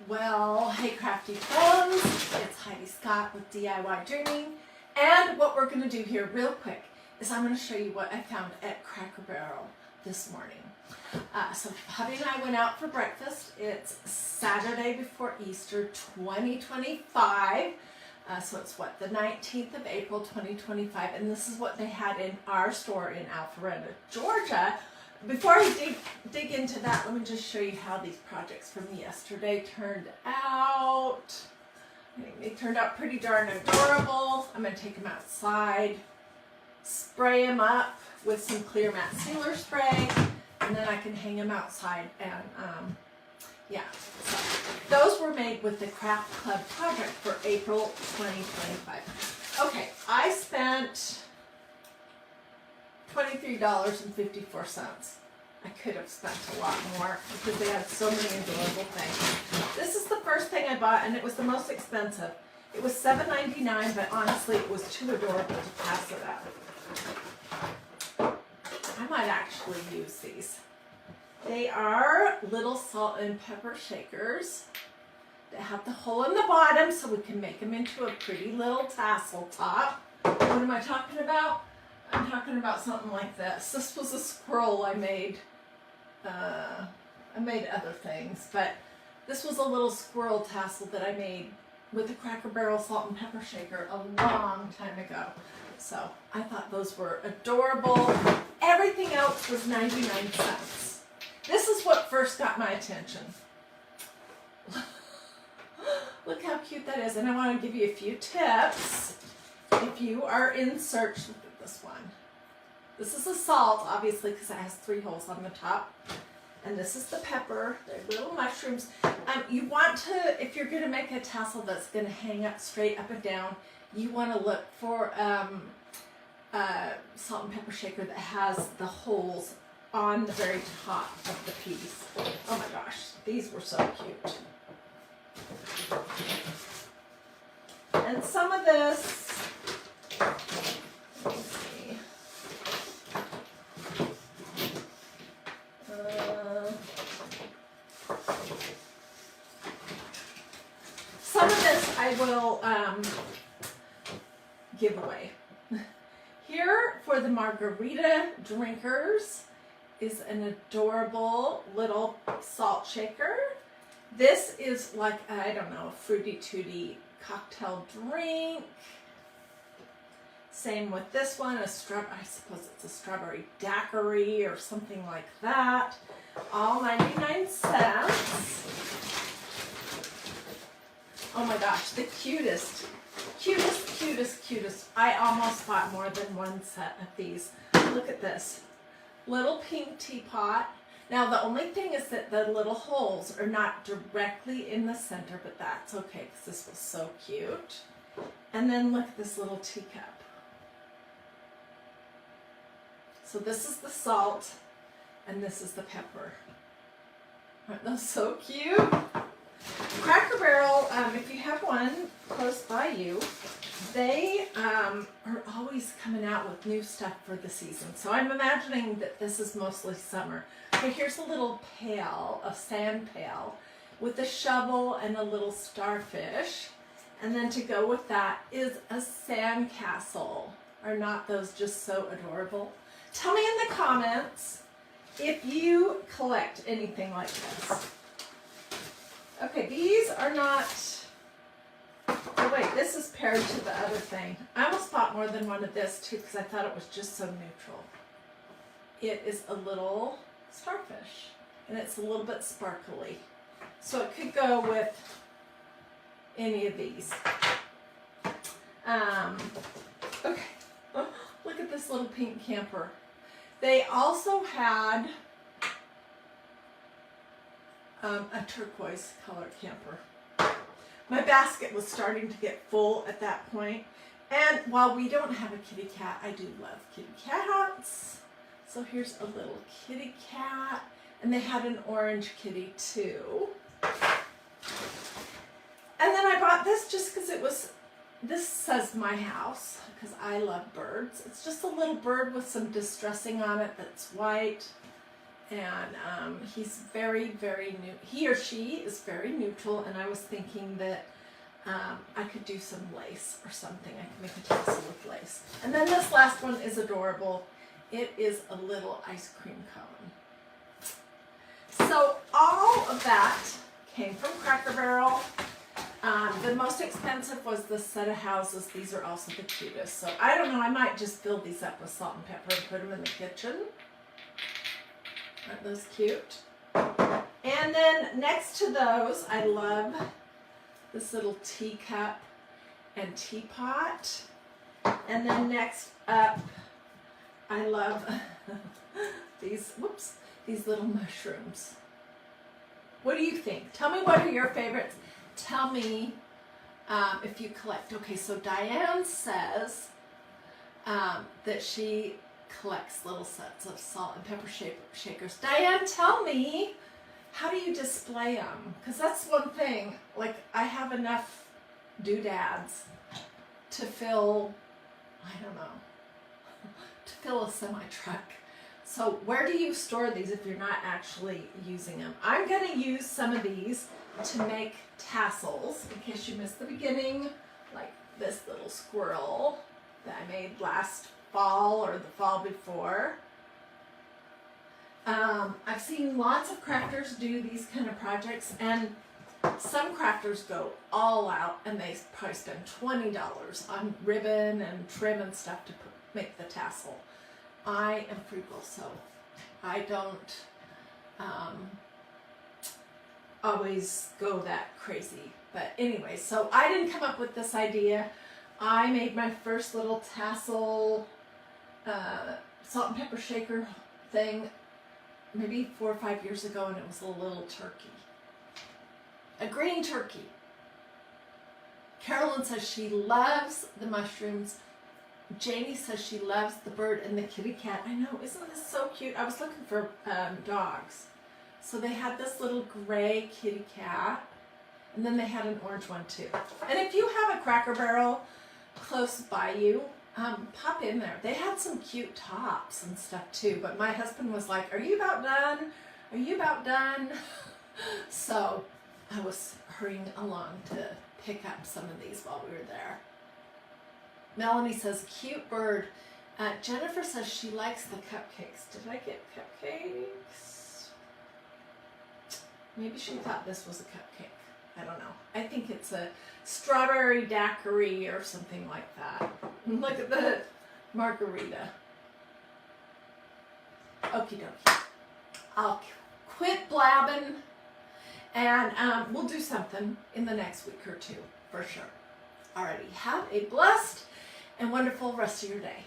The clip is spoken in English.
Well, hey crafty friends, it's Hiedi Scott with DiyDreaming, and what we're going to do here real quick is I'm going to show you what I found at Cracker Barrel this morning. So hubby and I went out for breakfast. It's Saturday before Easter 2025, so it's what, the 19th of April 2025, and this is what they had in our store in Alpharetta, Georgia. Before I dig into that, let me just show you how these projects from yesterday turned out. I think they turned out pretty darn adorable. I'm going to take them outside, spray them up with some clear matte sealer spray, and then I can hang them outside. And yeah, so those were made with the Craft Club project for April 2025. Okay, I spent $23.54. I could have spent a lot more because they had so many adorable things. This is the first thing I bought, and it was the most expensive. It was $7.99, but honestly it was too adorable to pass it up. I might actually use these. They are little salt and pepper shakers. They have the hole in the bottom so we can make them into a pretty little tassel top. What am I talking about? I'm talking about something like this. This was a squirrel I made. I made other things, but this was a little squirrel tassel that I made with the Cracker Barrel salt and pepper shaker a long time ago. So I thought those were adorable. Everything else was 99 cents. This is what first got my attention. Look how cute that is. And I want to give you a few tips if you are in search. This one. This is the salt, obviously, because it has 3 holes on the top. And this is the pepper. They're little mushrooms. You want to, if you're going to make a tassel that's going to hang up straight up and down, you want to look for salt and pepper shaker that has the holes on the very top of the piece. Oh my gosh, these were so cute. And some of this, let me see. Some of this I will give away. Here for the margarita drinkers is an adorable little salt shaker. This is like, I don't know, a fruity tooty cocktail drink. Same with this one, I suppose it's a strawberry daiquiri or something like that. All 99 cents. Oh my gosh, the cutest. I almost bought more than one set of these. Look at this. Little pink teapot. Now the only thing is that the little holes are not directly in the center, but that's okay because this was so cute. And then look at this little teacup. So this is the salt, and this is the pepper. Aren't those so cute? Cracker Barrel, if you have one close by you, they are always coming out with new stuff for the season. So I'm imagining that this is mostly summer. So here's a little pail, a sand pail, with a shovel and a little starfish. And then to go with that is a sand castle. Are not those just so adorable? Tell me in the comments if you collect anything like this. Okay, these are not, oh wait, this is paired to the other thing. I almost bought more than one of this too because I thought it was just so neutral. It is a little starfish and it's a little bit sparkly. So it could go with any of these. Okay, oh, look at this little pink camper. They also had a turquoise colored camper. My basket was starting to get full at that point. And while we don't have a kitty cat, I do love kitty cats. So here's a little kitty cat. And they had an orange kitty too. And then I bought this just because it was, this says my house, because I love birds. It's just a little bird with some distressing on it that's white. And he's very, very new. He or she is very neutral, and I was thinking that I could do some lace or something. I could make a tassel with lace. And then this last one is adorable. It is a little ice cream cone. So all of that came from Cracker Barrel. The most expensive was the set of houses. These are also the cutest. So I don't know, I might just fill these up with salt and pepper and put them in the kitchen. Aren't those cute? And then next to those, I love this little teacup and teapot. And then next up, I love these little mushrooms. What do you think? Tell me what are your favorites. Tell me if you collect. Okay, so Diane says that she collects little sets of salt and pepper shakers. Diane, tell me, how do you display them? Because that's one thing. Like, I have enough doodads to fill, I don't know, to fill a semi-truck. So where do you store these if you're not actually using them? I'm going to use some of these to make tassels, in case you missed the beginning, like this little squirrel that I made last fall or the fall before. I've seen lots of crafters do these kind of projects, and some crafters go all out and they probably spend $20 on ribbon and trim and stuff to make the tassel. I am frugal, so I don't always go that crazy. But anyway, so I didn't come up with this idea. I made my first little tassel salt and pepper shaker thing maybe 4 or 5 years ago, and it was a little turkey. A green turkey. Carolyn says she loves the mushrooms. Janie says she loves the bird and the kitty cat. I know, isn't this so cute? I was looking for dogs. So they had this little gray kitty cat, and then they had an orange one too. And if you have a Cracker Barrel close by you, pop in there. They had some cute tops and stuff too, but my husband was like, are you about done? Are you about done? So I was hurrying along to pick up some of these while we were there. Melanie says, cute bird. Jennifer says she likes the cupcakes. Did I get cupcakes? Maybe she thought this was a cupcake. I don't know. I think it's a strawberry daiquiri or something like that. Look at the margarita. Okie dokie. I'll quit blabbing, and we'll do something in the next week or two for sure. Alrighty, have a blessed and wonderful rest of your day.